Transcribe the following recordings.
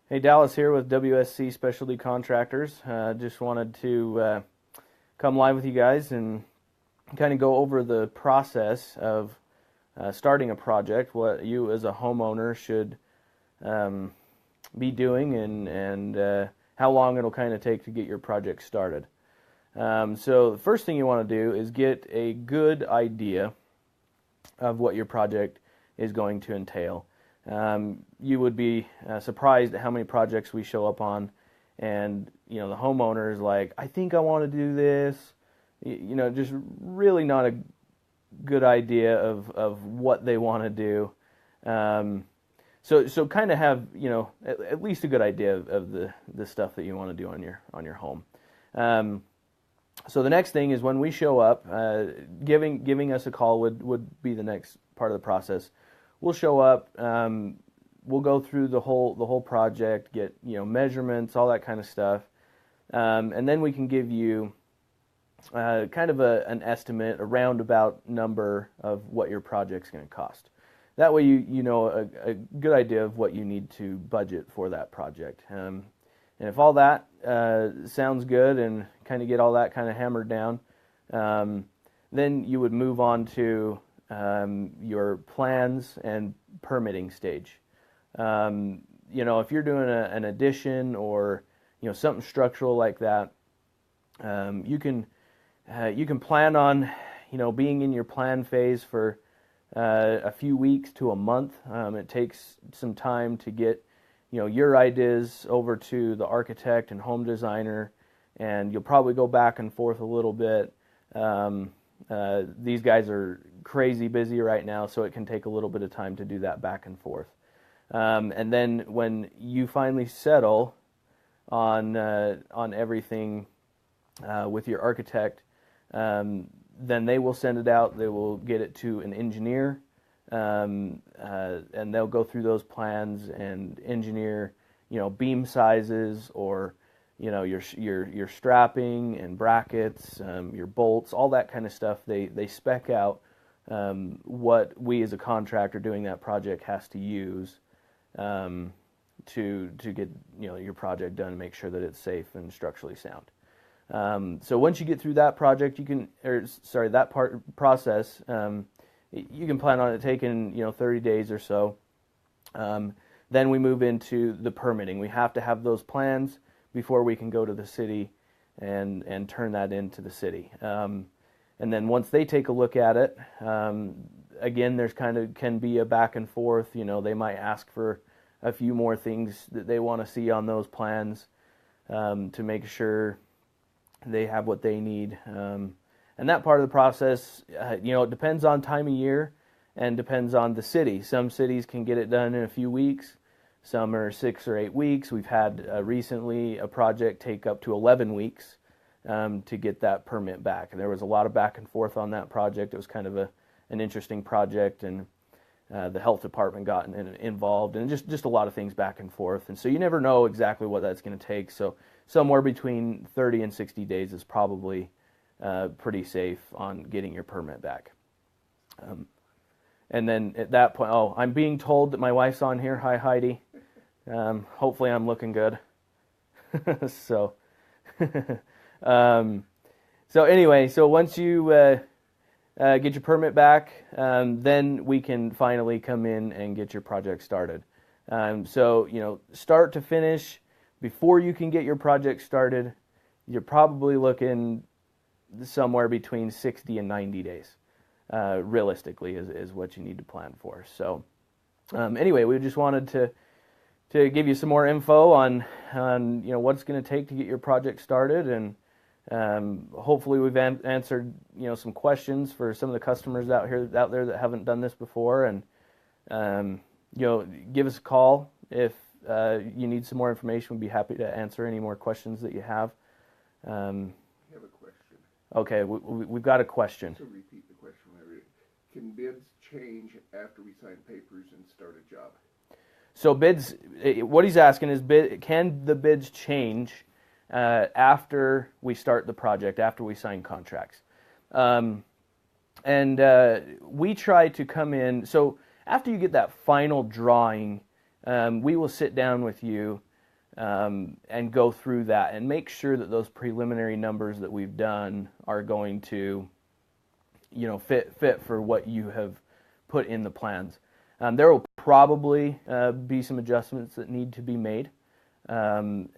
Hey, Dallas here with WSC Specialty Contractors. Just wanted to come live with you guys and kind of go over the process of starting a project, what you as a homeowner should um, be doing, and how long it'll kind of take to get your project started. So the first thing you want to do is get a good idea of what your project is going to entail. You would be surprised at how many projects we show up on, and the homeowner is like, I think I want to do this. Just really not a good idea of what they want to do. So kind of have at least a good idea of the stuff that you want to do on your home. So the next thing is when we show up, giving us a call would be the next part of the process. We'll show up. We'll go through the whole project, get measurements, all that kind of stuff, and then we can give you kind of an estimate, a roundabout number of what your project's going to cost. That way you know a good idea of what you need to budget for that project. And if all that sounds good and kind of get all that kind of hammered down, then you would move on to your plans and permitting stage. If you're doing an addition or something structural like that, you can plan on being in your plan phase for a few weeks to a month. It takes some time to get your ideas over to the architect and home designer, and you'll probably go back and forth a little bit. These guys are crazy busy right now, so it can take a little bit of time to do that back and forth. And then when you finally settle on everything with your architect, then they will send it out. They will get it to an engineer, and they'll go through those plans and engineer, beam sizes or your strapping and brackets, your bolts, all that kind of stuff. They spec out what we as a contractor doing that project has to use to get your project done and make sure that it's safe and structurally sound. So once you get through that project, process, you can plan on it taking 30 days or so. Then we move into the permitting. We have to have those plans before we can go to the city and turn that into the city. And then once they take a look at it, again, there's can be a back and forth. They might ask for a few more things that they want to see on those plans to make sure they have what they need. And that part of the process, it depends on time of year and depends on the city. Some cities can get it done in a few weeks. Some are 6 or 8 weeks. We've had recently a project take up to 11 weeks to get that permit back. And there was a lot of back and forth on that project. It was kind of an interesting project, and the health department got involved, and just a lot of things back and forth. And so you never know exactly what that's going to take. So somewhere between 30 and 60 days is probably pretty safe on getting your permit back. And then at that point, I'm being told that my wife's on here. Hi, Heidi. Hopefully I'm looking good. So, anyway, so once you get your permit back, then we can finally come in and get your project started. Start to finish, before you can get your project started, you're probably looking somewhere between 60 and 90 days. Realistically is what you need to plan for. So anyway, we just wanted to give you some more info on what it's going to take to get your project started, and hopefully we've answered some questions for some of the customers out there that haven't done this before. And give us a call if you need some more information. We'd be happy to answer any more questions that you have. I have a question. Okay, we've got a question. To repeat the question when I read it. Can bids change after we sign papers and start a job? So bids, what he's asking is, can the bids change after we start the project, after we sign contracts? And we try to come in, so after you get that final drawing, we will sit down with you and go through that and make sure that those preliminary numbers that we've done are going to, fit for what you have put in the plans. There will probably be some adjustments that need to be made, but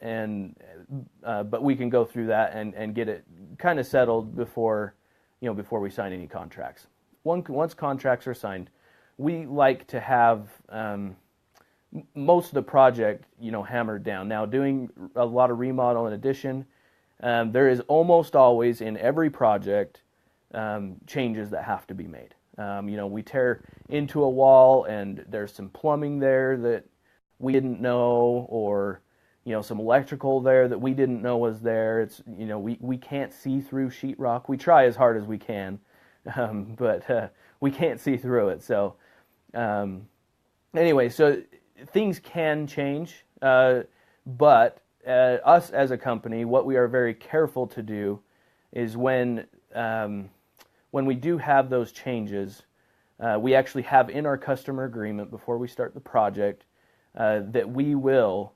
we can go through that and get it kind of settled before we sign any contracts. Once contracts are signed, we like to have most of the project, hammered down. Now, doing a lot of remodel and addition, there is almost always in every project changes that have to be made. We tear into a wall and there's some plumbing there that we didn't know, or some electrical there that we didn't know was there. It's we can't see through sheetrock. We try as hard as we can, but we can't see through it. So anyway, so things can change, but us as a company, what we are very careful to do is when we do have those changes, we actually have in our customer agreement before we start the project that we will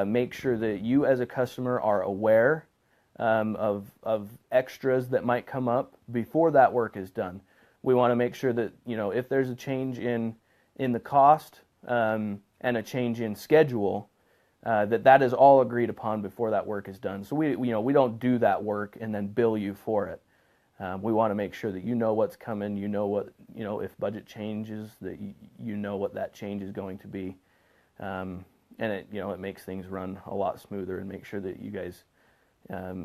make sure that you as a customer are aware of extras that might come up before that work is done. We want to make sure that if there's a change in the cost and a change in schedule, that is all agreed upon before that work is done. So we don't do that work and then bill you for it. We want to make sure that what's coming, what if budget changes, that what that change is going to be, and it makes things run a lot smoother and make sure that you guys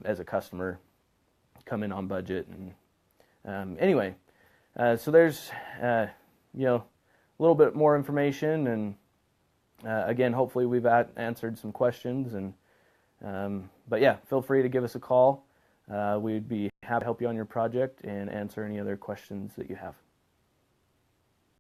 as a customer come in on budget. And anyway, so there's a little bit more information, and again, hopefully we've answered some questions. And but yeah, feel free to give us a call. We'd be happy to help you on your project and answer any other questions that you have.